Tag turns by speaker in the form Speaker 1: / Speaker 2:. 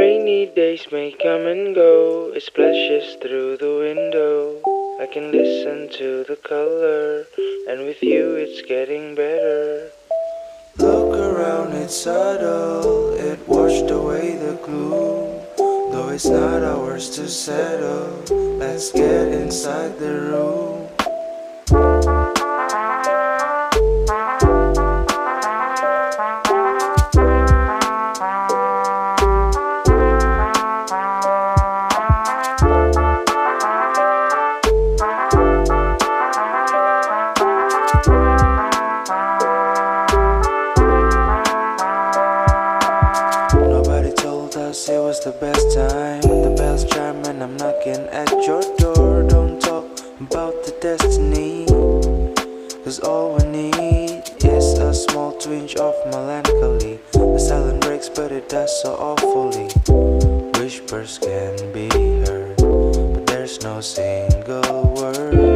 Speaker 1: rainy days may come and go, it splashes through the window. I can listen to the color, and with you it's getting better. Look around, it's subtle, it washed away the gloom. Though it's not ours to settle, let's get inside the room. Nobody told us it was the best time. The bells chime and I'm knocking at your door. Don't talk about the destiny, 'cause all we need is a small twinge of melancholy. The silent breaks but it does so awfully. Whispers can be heard, but there's no single word.